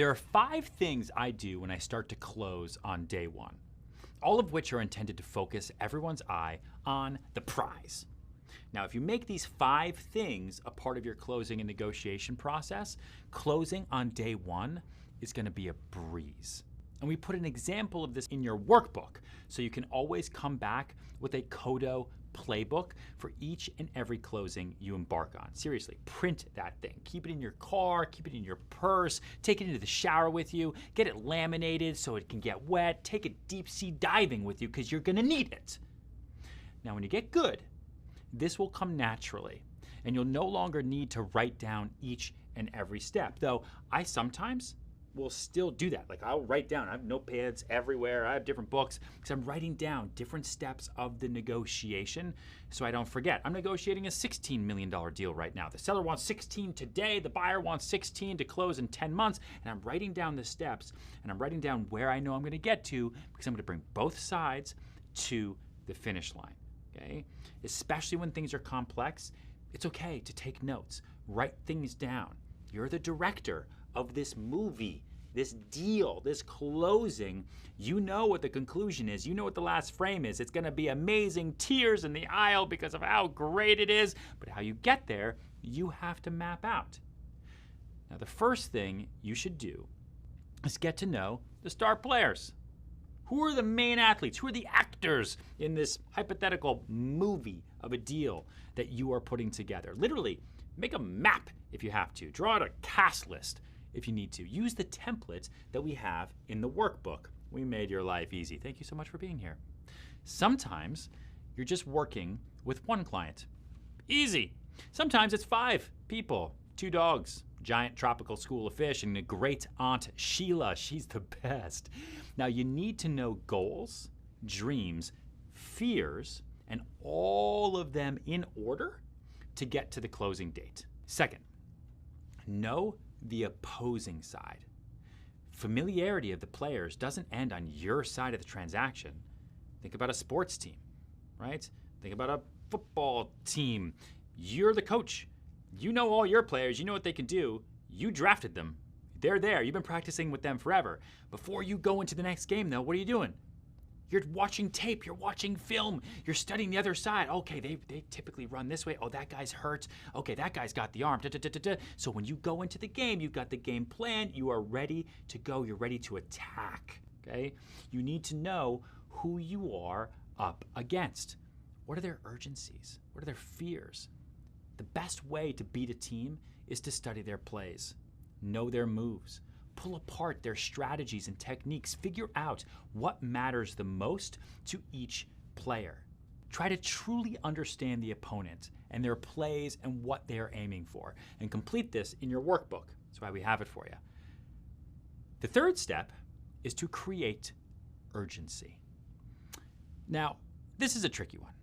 There are 5 things I do when I start to close on day 1, all of which are intended to focus everyone's eye on the prize. Now, if you make these 5 things a part of your closing and negotiation process, closing on day 1 is going to be a breeze. And we put an example of this in your workbook, so you can always come back with a CODO playbook for each and every closing you embark on. Seriously, print that thing. Keep it in your car, keep it in your purse, take it into the shower with you, get it laminated so it can get wet, take it deep sea diving with you because you're gonna need it. Now, when you get good, this will come naturally, and you'll no longer need to write down each and every step, though I sometimes will still do that. Like, I'll write down, I have notepads everywhere, I have different books, because I'm writing down different steps of the negotiation so I don't forget. I'm negotiating a $16 million deal right now. The seller wants 16 today, the buyer wants 16 to close in 10 months, and I'm writing down the steps, and I'm writing down where I know I'm gonna get to, because I'm gonna bring both sides to the finish line, okay? Especially when things are complex, it's okay to take notes, write things down. You're the director of this movie, this deal, this closing. You know what the conclusion is. You know what the last frame is. It's gonna be amazing, tears in the aisle because of how great it is. But how you get there, you have to map out. Now, the first thing you should do is get to know the star players. Who are the main athletes? Who are the actors in this hypothetical movie of a deal that you are putting together? Literally, make a map if you have to. Draw out a cast list if you need to. Use the templates that we have in the workbook. We made your life easy. Thank you so much for being here. Sometimes you're just working with one client. Easy. Sometimes it's 5 people, 2 dogs, giant tropical school of fish, and a great aunt Sheila. She's the best. Now, you need to know goals, dreams, fears, and all of them in order to get to the closing date. Second, know the opposing side. Familiarity of the players doesn't end on your side of the transaction. Think about a sports team, right? Think about a football team. You're the coach. You know all your players. You know what they can do. You drafted them. They're there. You've been practicing with them forever. Before you go into the next game, though, what are you doing? You're watching tape, you're watching film, you're studying the other side. Okay, they typically run this way. Oh, that guy's hurt. Okay, that guy's got the arm. So when you go into the game, you've got the game plan, you are ready to go, you're ready to attack, okay? You need to know who you are up against. What are their urgencies? What are their fears? The best way to beat a team is to study their plays, know their moves, pull apart their strategies and techniques, figure out what matters the most to each player. Try to truly understand the opponent and their plays and what they are aiming for, and complete this in your workbook. That's why we have it for you. The third step is to create urgency. Now, this is a tricky one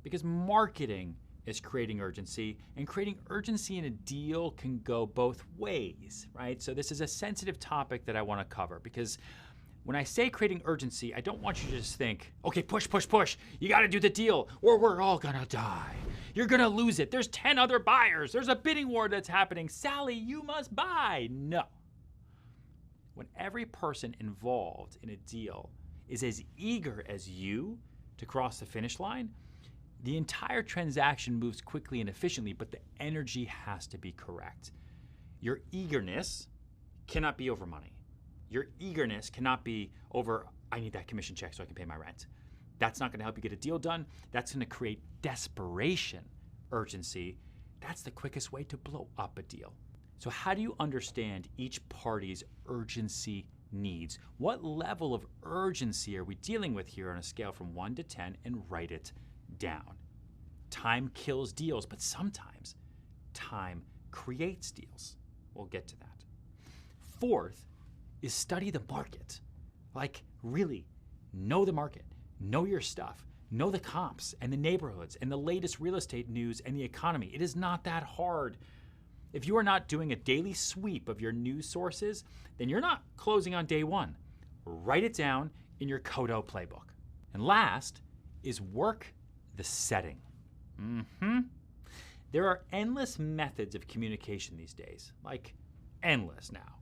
because marketing is creating urgency, and creating urgency in a deal can go both ways, right? So this is a sensitive topic that I want to cover, because when I say creating urgency, I don't want you to just think, okay, push, push, push. You got to do the deal or we're all going to die. You're going to lose it. There's 10 other buyers. There's a bidding war that's happening. Sally, you must buy. No. When every person involved in a deal is as eager as you to cross the finish line, the entire transaction moves quickly and efficiently, but the energy has to be correct. Your eagerness cannot be over money. Your eagerness cannot be over, I need that commission check so I can pay my rent. That's not gonna help you get a deal done. That's gonna create desperation, urgency. That's the quickest way to blow up a deal. So how do you understand each party's urgency needs? What level of urgency are we dealing with here on a scale from 1 to 10, and write it down. Time kills deals, but sometimes time creates deals. We'll get to that. Fourth is study the market. Like, really know the market, know your stuff, know the comps and the neighborhoods and the latest real estate news and the economy. It is not that hard. If you are not doing a daily sweep of your news sources, then you're not closing on day 1. Write it down in your CODO playbook. And last is work the setting. There are endless methods of communication these days, like endless now.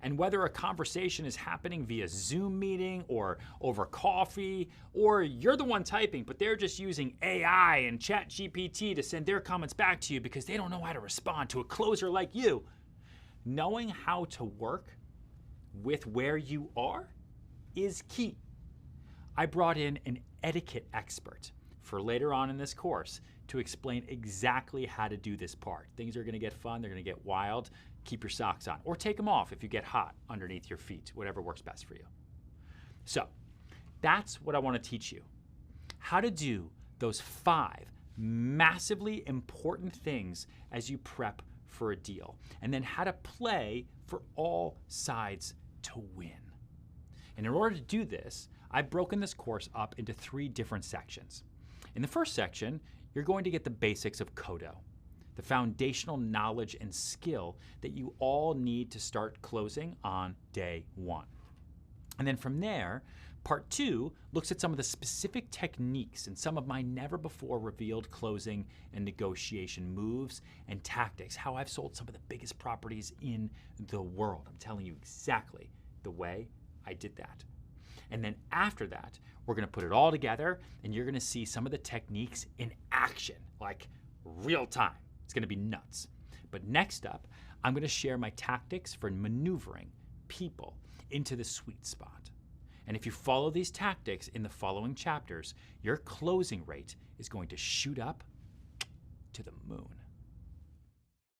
And whether a conversation is happening via Zoom meeting or over coffee, or you're the one typing, but they're just using AI and ChatGPT to send their comments back to you because they don't know how to respond to a closer like you, knowing how to work with where you are is key. I brought in an etiquette expert for later on in this course to explain exactly how to do this part. Things are going to get fun, they're going to get wild. Keep your socks on, or take them off if you get hot underneath your feet, whatever works best for you. So that's what I want to teach you. How to do those 5 massively important things as you prep for a deal, and then how to play for all sides to win. And in order to do this, I've broken this course up into 3 different sections. In the first section, you're going to get the basics of CODO, the foundational knowledge and skill that you all need to start closing on day 1. And then from there, part 2 looks at some of the specific techniques and some of my never before revealed closing and negotiation moves and tactics, how I've sold some of the biggest properties in the world. I'm telling you exactly the way I did that. And then after that, we're going to put it all together and you're going to see some of the techniques in action, like real time. It's going to be nuts. But next up, I'm going to share my tactics for maneuvering people into the sweet spot. And if you follow these tactics in the following chapters, your closing rate is going to shoot up to the moon.